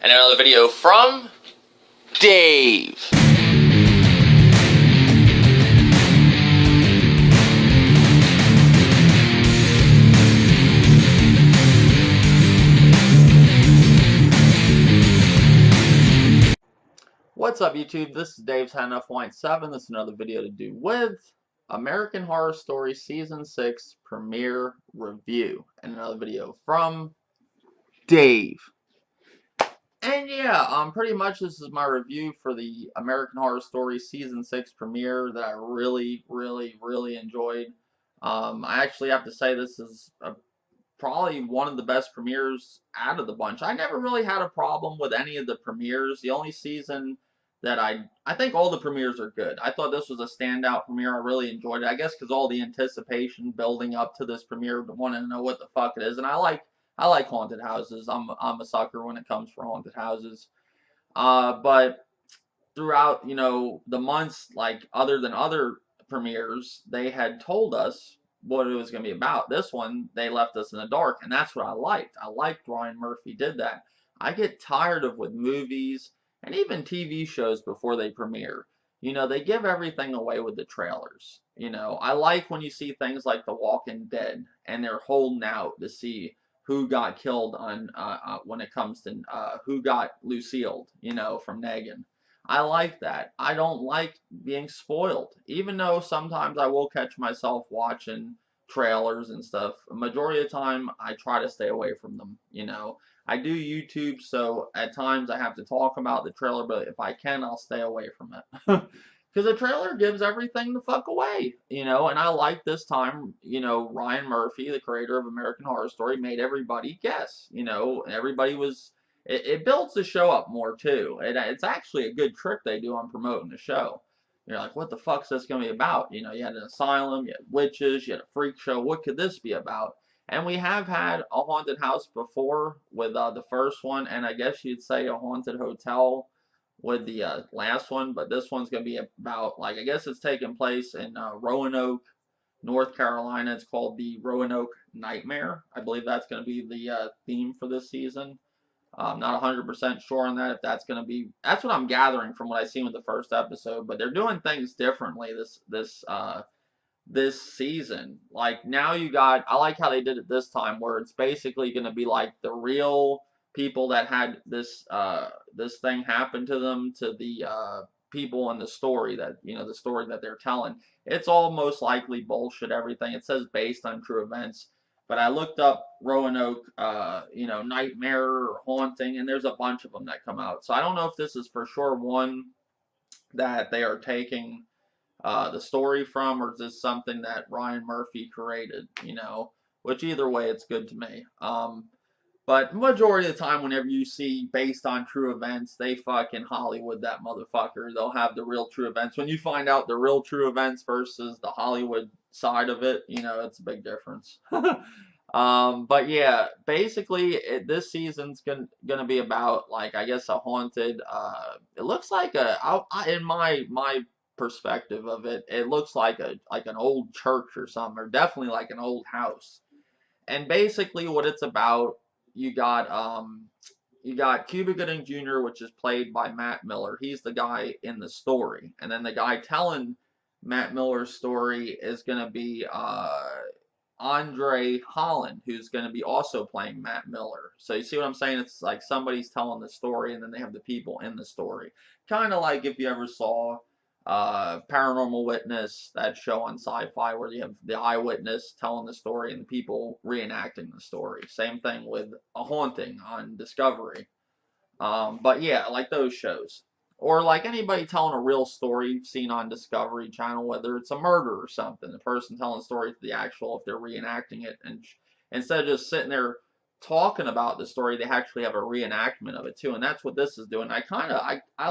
And another video from Dave. What's up, YouTube? This is Dave's Had Enough Wine 7. This is another video to do with American Horror Story Season 6 Premiere Review. And another video from Dave. And yeah, pretty much this is my review for the American Horror Story Season 6 premiere that I really enjoyed. I actually have to say this is probably one of the best premieres out of the bunch. I never really had a problem with any of the premieres. The only season that I think all the premieres are good. I thought this was a standout premiere. I really enjoyed it. I guess because all the anticipation building up to this premiere, wanting to know what the fuck it is. And I like haunted houses. I'm a sucker when it comes for haunted houses. But throughout, the months, like other than other premieres, they had told us what it was going to be about. This one, they left us in the dark, and that's what I liked. I liked Ryan Murphy did that. I get tired of with movies and even TV shows before they premiere. They give everything away with the trailers. I like when you see things like The Walking Dead, and they're holding out to see who got killed on when it comes to who got Lucille, from Negan. I like that. I don't like being spoiled, even though sometimes I will catch myself watching trailers and stuff. A majority of the time, I try to stay away from them. I do YouTube, so at times I have to talk about the trailer, but if I can, I'll stay away from it. Because the trailer gives everything the fuck away, and I like this time, Ryan Murphy, the creator of American Horror Story, made everybody guess, everybody was, it builds the show up more too. It's actually a good trick they do on promoting the show. You're like, what the fuck's this going to be about? You had an asylum, you had witches, you had a freak show, what could this be about? And we have had a haunted house before with the first one, and I guess you'd say a haunted hotel with the last one, but this one's going to be about, like, I guess it's taking place in Roanoke, North Carolina. It's called the Roanoke Nightmare. I believe that's going to be the theme for this season. I'm not 100% sure on that, if that's going to be, that's what I'm gathering from what I've seen with the first episode, but they're doing things differently this season. Like, now I like how they did it this time, where it's basically going to be like the real people that had this thing happen to them, to the people in the story that, the story that they're telling. It's all most likely bullshit, everything. It says based on true events. But I looked up Roanoke, nightmare or haunting, and there's a bunch of them that come out. So I don't know if this is for sure one that they are taking the story from, or is this something that Ryan Murphy created, which either way, it's good to me. But majority of the time, whenever you see based on true events, they fucking Hollywood that motherfucker. They'll have the real true events. When you find out the real true events versus the Hollywood side of it, it's a big difference. But yeah, basically, this season's gonna be about, like, I guess a haunted. It looks like in my perspective of it, it looks like an old church or something, or definitely like an old house. And basically, what it's about, you got Cuba Gooding Jr., which is played by Matt Miller. He's the guy in the story, and then the guy telling Matt Miller's story is gonna be Andre Holland, who's going to be also playing Matt Miller. So you see what I'm saying? It's like somebody's telling the story, and then they have the people in the story. Kind of like if you ever saw Paranormal Witness, that show on Sci-Fi, where you have the eyewitness telling the story and the people reenacting the story. Same thing with A Haunting on Discovery. But yeah, like those shows. Or like anybody telling a real story seen on Discovery Channel, whether it's a murder or something. The person telling the story to the actual, if they're reenacting it. And instead of just sitting there talking about the story, they actually have a reenactment of it too. And that's what this is doing. I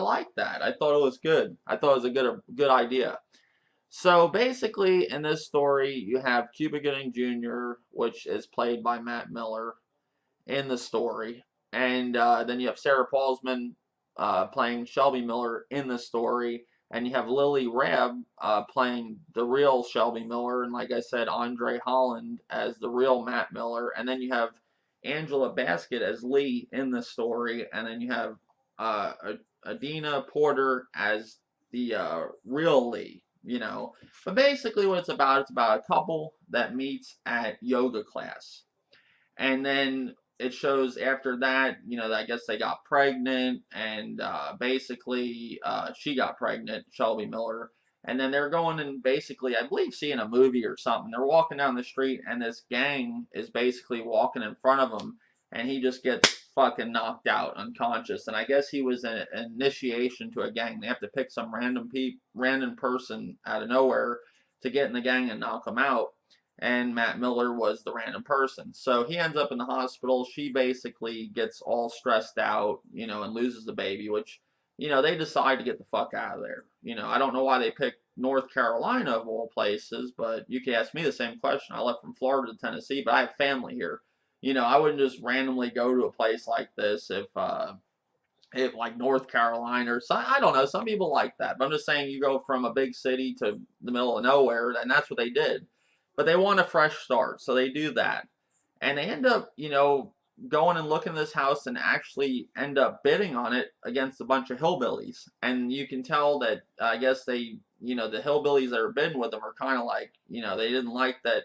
like that. I thought it was good. I thought it was a good idea. So basically, in this story, you have Cuba Gooding Jr., which is played by Matt Miller in the story. And then you have Sarah Paulsman playing Shelby Miller in the story, and you have Lily Rabe playing the real Shelby Miller, and like I said, Andre Holland as the real Matt Miller, and then you have Angela Bassett as Lee in the story, and then you have uh, Adina Porter as the real Lee. But basically, what it's about a couple that meets at yoga class, and then it shows after that, I guess they got pregnant, and basically she got pregnant, Shelby Miller, and then they're going and basically, I believe, seeing a movie or something. They're walking down the street, and this gang is basically walking in front of them, and he just gets fucking knocked out, unconscious. And I guess he was an initiation to a gang. They have to pick some random person out of nowhere to get in the gang and knock him out, and Matt Miller was the random person. So he ends up in the hospital. She basically gets all stressed out, and loses the baby, which, they decide to get the fuck out of there. I don't know why they picked North Carolina of all places, but you could ask me the same question. I left from Florida to Tennessee, but I have family here. I wouldn't just randomly go to a place like this if like North Carolina or some, I don't know, some people like that. But I'm just saying, you go from a big city to the middle of nowhere, and that's what they did. But they want a fresh start, so they do that. And they end up, going and looking at this house and actually end up bidding on it against a bunch of hillbillies. And you can tell that, I guess they, the hillbillies that are bidding with them are kind of like, they didn't like that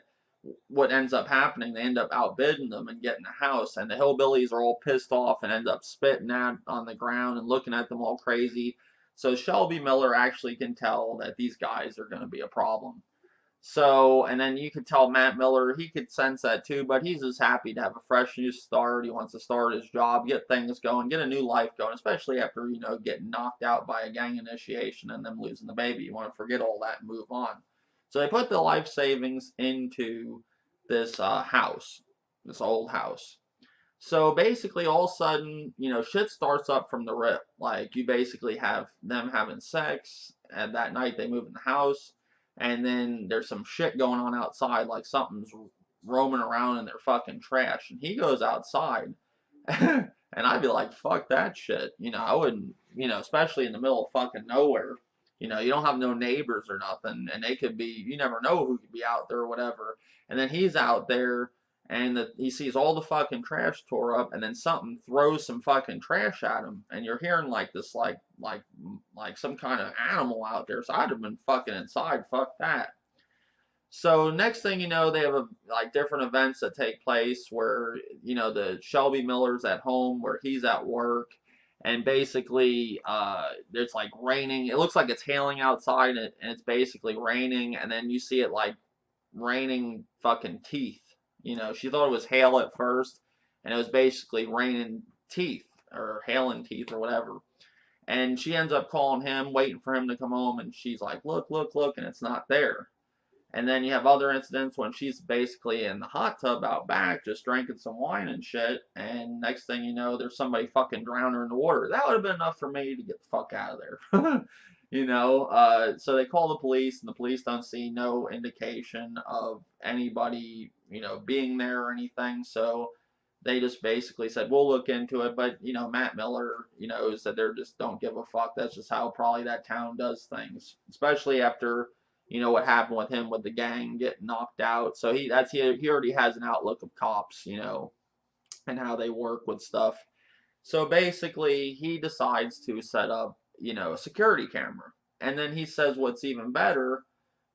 what ends up happening. They end up outbidding them and getting the house, and the hillbillies are all pissed off and end up spitting out on the ground and looking at them all crazy. So Shelby Miller actually can tell that these guys are going to be a problem. So, and then you could tell Matt Miller, he could sense that too, but he's just happy to have a fresh new start. He wants to start his job, get things going, get a new life going, especially after, getting knocked out by a gang initiation and them losing the baby. You want to forget all that and move on. So they put the life savings into this house, this old house. So basically, all of a sudden, shit starts up from the rip. Like, you basically have them having sex, and that night they move in the house, and then there's some shit going on outside, like something's roaming around in their fucking trash. And he goes outside, and I'd be like, fuck that shit. I wouldn't, especially in the middle of fucking nowhere. You don't have no neighbors or nothing, and they could be, you never know who could be out there or whatever. And then he's out there, and he sees all the fucking trash tore up, and then something throws some fucking trash at him, and you're hearing like this, like some kind of animal out there. So I'd have been fucking inside. Fuck that. So next thing you know, they have like different events that take place where, the Shelby Miller's at home, where he's at work, and basically it's like raining. It looks like it's hailing outside, and it's basically raining, and then you see it like raining fucking teeth. She thought it was hail at first, and it was basically raining teeth or hailing teeth or whatever. And she ends up calling him, waiting for him to come home, and she's like, look, look, look, and it's not there. And then you have other incidents when she's basically in the hot tub out back, just drinking some wine and shit. And next thing you know, there's somebody fucking drowning her in the water. That would have been enough for me to get the fuck out of there. So they call the police, and the police don't see no indication of anybody, being there or anything. So they just basically said, we'll look into it. But, Matt Miller, said they just don't give a fuck. That's just how probably that town does things, especially after, what happened with him with the gang getting knocked out. So he already has an outlook of cops, and how they work with stuff. So basically, he decides to set up, a security camera. And then he says what's even better,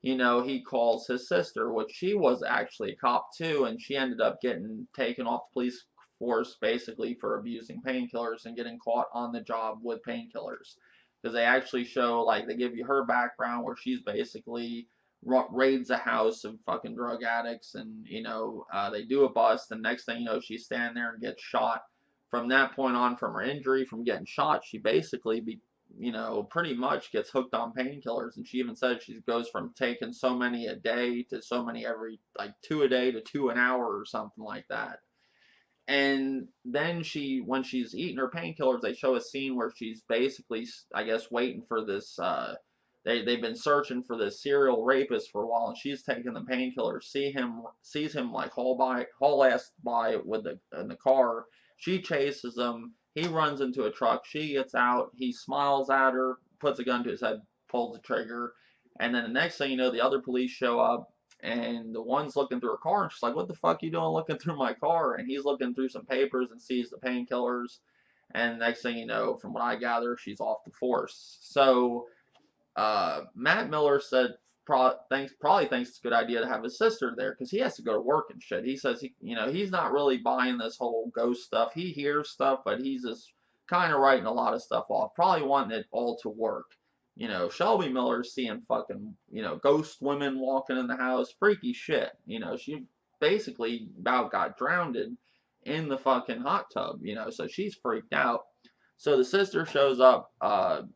he calls his sister, which she was actually a cop too, and she ended up getting taken off the police force basically for abusing painkillers and getting caught on the job with painkillers. Because they actually show, like, they give you her background where she's basically raids a house of fucking drug addicts, and, they do a bust, and next thing you know, she's standing there and gets shot. From that point on, from her injury, from getting shot, she basically pretty much gets hooked on painkillers. And she even said she goes from taking so many a day to so many every, like 2 a day to 2 an hour or something like that. And then when she's eating her painkillers, they show a scene where she's basically, I guess, waiting for this, they've been searching for this serial rapist for a while, and she's taking the painkillers, sees him like haul ass by in the car. She chases him. He runs into a truck. She gets out. He smiles at her, puts a gun to his head, pulls the trigger, and then the next thing you know, the other police show up, and the one's looking through her car, and she's like, "What the fuck you doing looking through my car?" And he's looking through some papers and sees the painkillers, and next thing you know, from what I gather, she's off the force. So Matt Miller said probably thinks it's a good idea to have his sister there because he has to go to work and shit. He says he's not really buying this whole ghost stuff. He hears stuff, but he's just kind of writing a lot of stuff off. Probably wanting it all to work. Shelby Miller's seeing fucking ghost women walking in the house, freaky shit. She basically about got drowned in the fucking hot tub. So she's freaked out. So the sister shows up,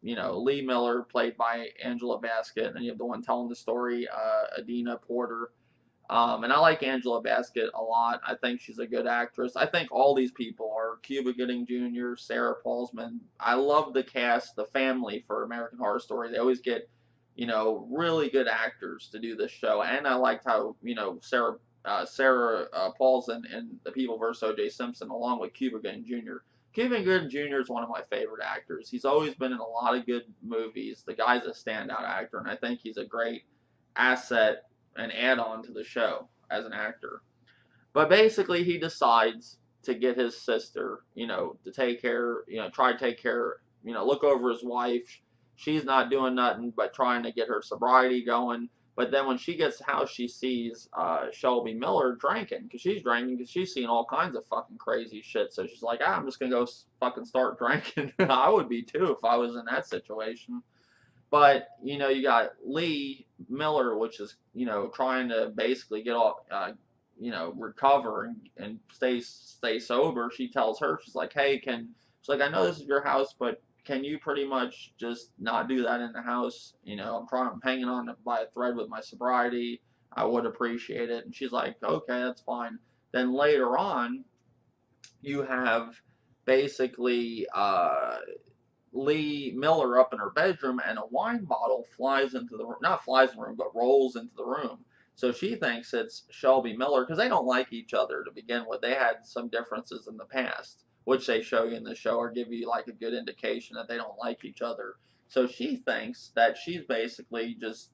Lee Miller, played by Angela Bassett, and you have the one telling the story, Adina Porter. And I like Angela Bassett a lot. I think she's a good actress. I think all these people are Cuba Gooding Jr., Sarah Paulson. I love the cast, the family for American Horror Story. They always get, really good actors to do this show. And I liked how, Sarah Paulson and The People vs. O.J. Simpson, along with Cuba Gooding Jr. Cuba Gooding Jr. is one of my favorite actors. He's always been in a lot of good movies. The guy's a standout actor, and I think he's a great asset and add-on to the show as an actor. But basically, he decides to get his sister, to take care, try to take care, look over his wife. She's not doing nothing but trying to get her sobriety going. But then when she gets to the house, she sees Shelby Miller drinking because she's seeing all kinds of fucking crazy shit. So she's like, I'm just going to go fucking start drinking. I would be too if I was in that situation. But, you got Lee Miller, which is, trying to basically get off, recover and stay sober. She tells her, she's like, hey, she's like, I know this is your house, but can you pretty much just not do that in the house? I'm hanging on by a thread with my sobriety. I would appreciate it. And she's like, okay, that's fine. Then later on, you have basically, Lee Miller up in her bedroom, and a wine bottle flies into the room. Not flies in the room, but rolls into the room. So she thinks it's Shelby Miller because they don't like each other to begin with. They had some differences in the past, which they show you in the show or give you like a good indication that they don't like each other. So she thinks that she's basically just,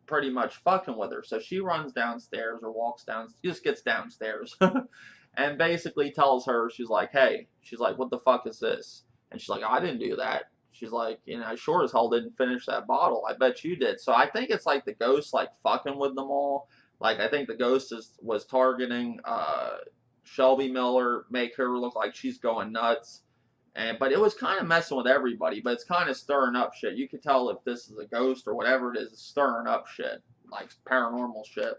pretty much fucking with her. So she runs downstairs or walks down, just gets downstairs and basically tells her, she's like, hey, she's like, what the fuck is this? And she's like, I didn't do that. She's like, I sure as hell didn't finish that bottle. I bet you did. So I think it's like the ghost like fucking with them all. Like I think the ghost was targeting Shelby Miller, make her look like she's going nuts. But it was kind of messing with everybody, but it's kind of stirring up shit. You could tell if this is a ghost or whatever it is, it's stirring up shit, like paranormal shit.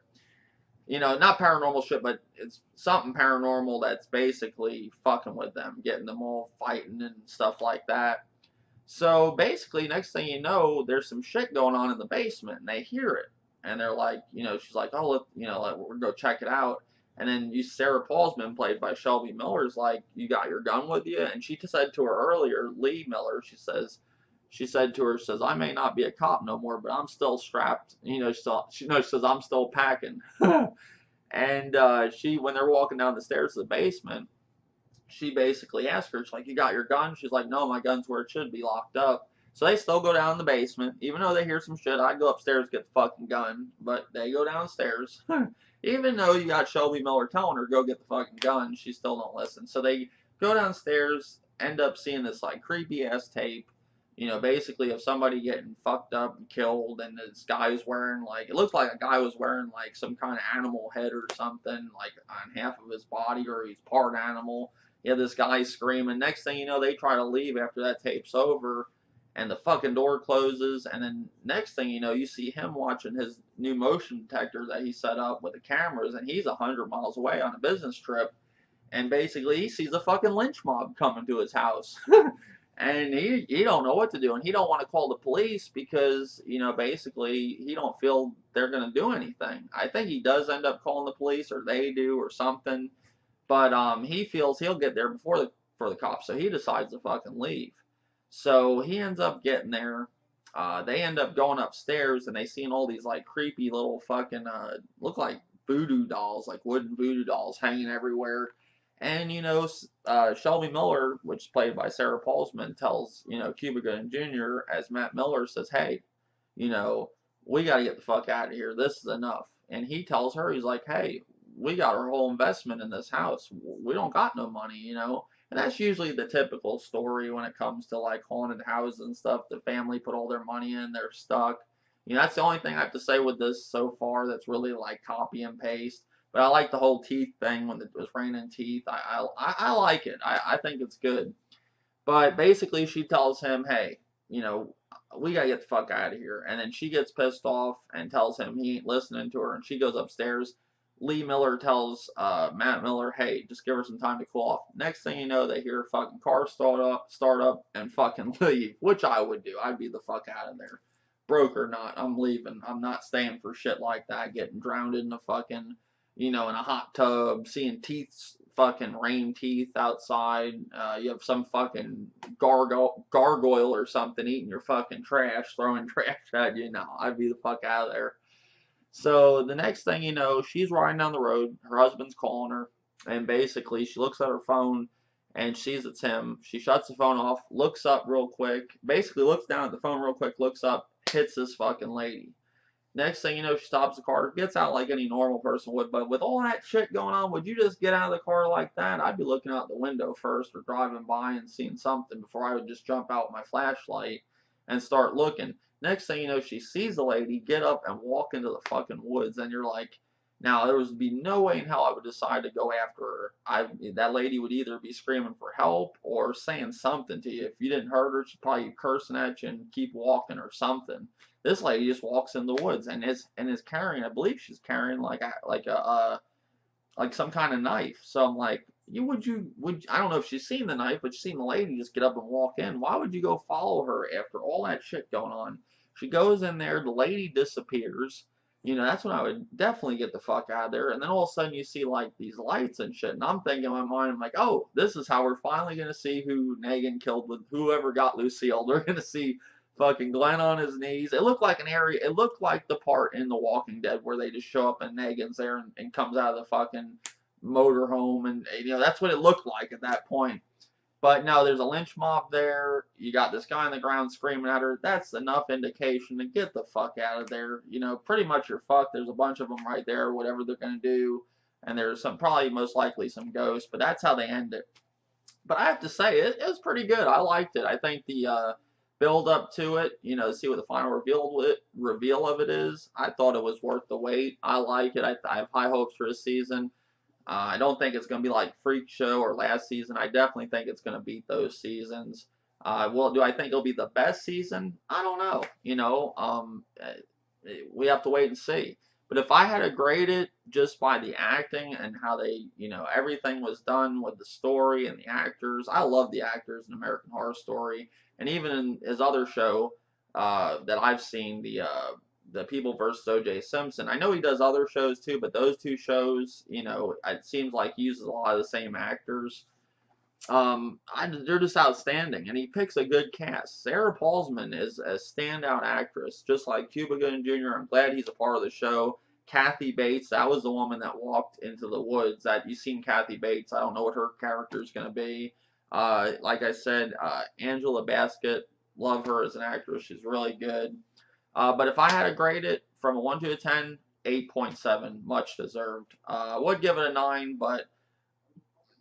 Not paranormal shit, but it's something paranormal that's basically fucking with them, getting them all fighting and stuff like that. So basically, next thing you know, there's some shit going on in the basement, and they hear it, and they're like, she's like, oh, we're go check it out. And then Sarah Paulson, played by Shelby Miller, is like, you got your gun with you? And she said to her earlier, Lee Miller, she said to her, I may not be a cop no more, but I'm still strapped. She says, I'm still packing. And when they're walking down the stairs to the basement, she basically asked her, she's like, you got your gun? She's like, no, my gun's where it should be, locked up. So they still go down in the basement. Even though they hear some shit, I go upstairs, get the fucking gun. But they go downstairs. Even though you got Shelby Miller telling her, go get the fucking gun, she still don't listen. So they go downstairs, end up seeing this like creepy ass tape, basically of somebody getting fucked up and killed, and this guy's wearing like, it looks like a guy was wearing like some kind of animal head or something, like on half of his body, or he's part animal. You have this guy screaming. Next thing you know, they try to leave after that tape's over, and the fucking door closes, and then next thing you know, you see him watching his new motion detector that he set up with the cameras, and he's 100 miles away on a business trip, and basically he sees a fucking lynch mob coming to his house. And he don't know what to do, and he don't want to call the police because, basically he don't feel they're going to do anything. I think he does end up calling the police, or they do, or something. But he feels he'll get there before the cops, so he decides to fucking leave. So he ends up getting there. They end up going upstairs, and they seen all these like creepy little fucking look like voodoo dolls, like wooden voodoo dolls hanging everywhere. And Shelby Miller, which is played by Sarah Paulson, tells Cuba Gooding Jr. as Matt Miller says, hey, we got to get the fuck out of here. This is enough. And he tells her, he's like, hey, we got our whole investment in this house. We don't got no money, you know? And that's usually the typical story when it comes to like haunted houses and stuff. The family put all their money in, they're stuck. You know, that's the only thing I have to say with this so far that's really like copy and paste. But I like the whole teeth thing when it was raining teeth. I like it. I think it's good. But basically, she tells him, hey, you know, we gotta get the fuck out of here. And then she gets pissed off and tells him he ain't listening to her. And she goes upstairs. Lee Miller tells Matt Miller, hey, just give her some time to cool off. Next thing you know, they hear a fucking car start up, and fucking leave, which I would do. I'd be the fuck out of there. Broke or not, I'm leaving. I'm not staying for shit like that, getting drowned in the fucking, you know, in a hot tub, seeing teeth, fucking rain teeth outside. You have some fucking gargoyle or something eating your fucking trash, throwing trash at you. No, I'd be the fuck out of there. So the next thing you know, she's riding down the road. Her husband's calling her, and basically she looks at her phone and sees it's him. She shuts the phone off, looks up real quick, basically looks down at the phone real quick, looks up, hits this fucking lady. Next thing you know, she stops the car, gets out like any normal person would, but with all that shit going on, would you just get out of the car like that? I'd be looking out the window first or driving by and seeing something before I would just jump out with my flashlight and start looking. Next thing you know, she sees the lady get up and walk into the fucking woods, and you're like, now there would be no way in hell I would decide to go after her. That lady would either be screaming for help or saying something to you. If you didn't hurt her, she'd probably be cursing at you and keep walking or something. This lady just walks in the woods and is carrying, I believe she's carrying like some kind of knife. So I'm like, I don't know if she's seen the knife, but she's seen the lady just get up and walk in. Why would you go follow her after all that shit going on? She goes in there, the lady disappears. You know, that's when I would definitely get the fuck out of there. And then all of a sudden you see like these lights and shit. And I'm thinking in my mind, I'm like, oh, this is how we're finally going to see who Negan killed with whoever got Lucille. They're going to see fucking Glenn on his knees. It looked like an area, it looked like the part in The Walking Dead where they just show up and Negan's there and comes out of the fucking motorhome. And, you know, that's what it looked like at that point. But no, there's a lynch mob there. You got this guy on the ground screaming at her. That's enough indication to get the fuck out of there. You know, pretty much you're fucked. There's a bunch of them right there, whatever they're going to do. And there's some, probably most likely some ghosts, but that's how they end it. But I have to say, it was pretty good. I liked it. I think the build up to it, you know, see what the final reveal of it is. I thought it was worth the wait. I like it. I have high hopes for this season. I don't think it's going to be like Freak Show or last season. I definitely think it's going to beat those seasons. Well, do I think it'll be the best season? I don't know. You know, we have to wait and see. But if I had to grade it just by the acting and how they, you know, everything was done with the story and the actors, I love the actors in American Horror Story, and even in his other show that I've seen, the People vs. O.J. Simpson. I know he does other shows too, but those two shows, you know, it seems like he uses a lot of the same actors. They're just outstanding, and he picks a good cast. Sarah Paulsman is a standout actress, just like Cuba Gooding Jr. I'm glad he's a part of the show. Kathy Bates, that was the woman that walked into the woods. That you've seen Kathy Bates. I don't know what her character is going to be. Like I said, Angela Bassett, love her as an actress. She's really good. But if I had to grade it from a 1 to a 10, 8.7, much deserved. I would give it a 9, but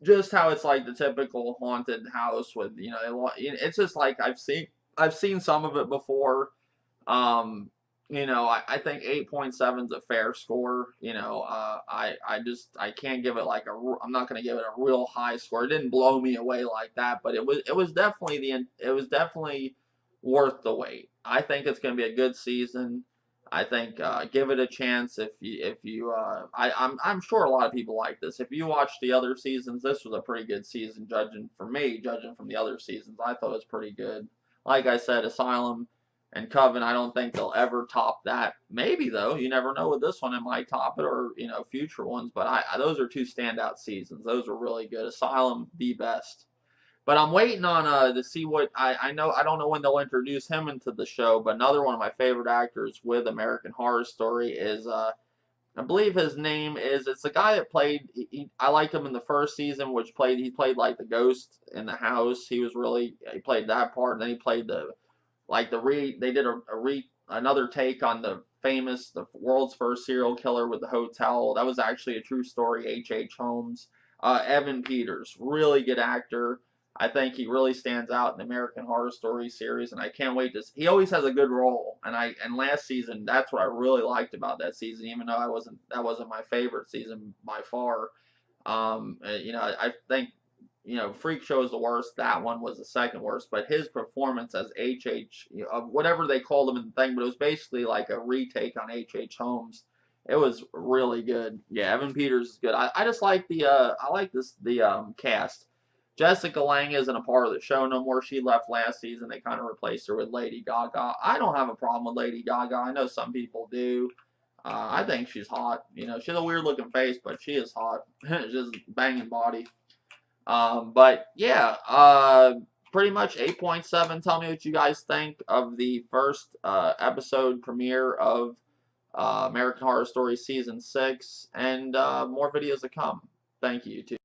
just how it's like the typical haunted house with, you know, it's just like I've seen some of it before. You know, I think 8.7 is a fair score. You know, I can't give it like I'm not gonna give it a real high score. It didn't blow me away like that, but it was definitely worth the wait. I think it's gonna be a good season. I think give it a chance if you I'm sure a lot of people like this. If you watch the other seasons, this was a pretty good season judging from the other seasons. I thought it was pretty good. Like I said, Asylum and Coven, I don't think they'll ever top that. Maybe though, you never know with this one, it might top it, or you know, future ones. But those are two standout seasons. Those are really good. Asylum, the best. But I'm waiting on to see what I know. I don't know when they'll introduce him into the show. But another one of my favorite actors with American Horror Story is I believe his name is. It's the guy that played. I liked him in the first season, he played like the ghost in the house. He played that part, and then he played they did another take on the famous, the world's first serial killer with the hotel. That was actually a true story. H.H. Holmes. Evan Peters, really good actor. I think he really stands out in the American Horror Story series, and I can't wait to. He always has a good role, and last season, that's what I really liked about that season, even though that wasn't my favorite season by far. I think, Freak Show is the worst. That one was the second worst, but his performance as H.H., whatever they called him in the thing, but it was basically like a retake on H.H. Holmes. It was really good. Yeah, Evan Peters is good. I just like the cast. Jessica Lange isn't a part of the show no more. She left last season. They kind of replaced her with Lady Gaga. I don't have a problem with Lady Gaga. I know some people do. I think she's hot. She has a weird looking face, but she is hot. Just banging body. But yeah, pretty much 8.7. Tell me what you guys think of the first episode premiere of American Horror Story Season 6, and more videos to come. Thank you, YouTube.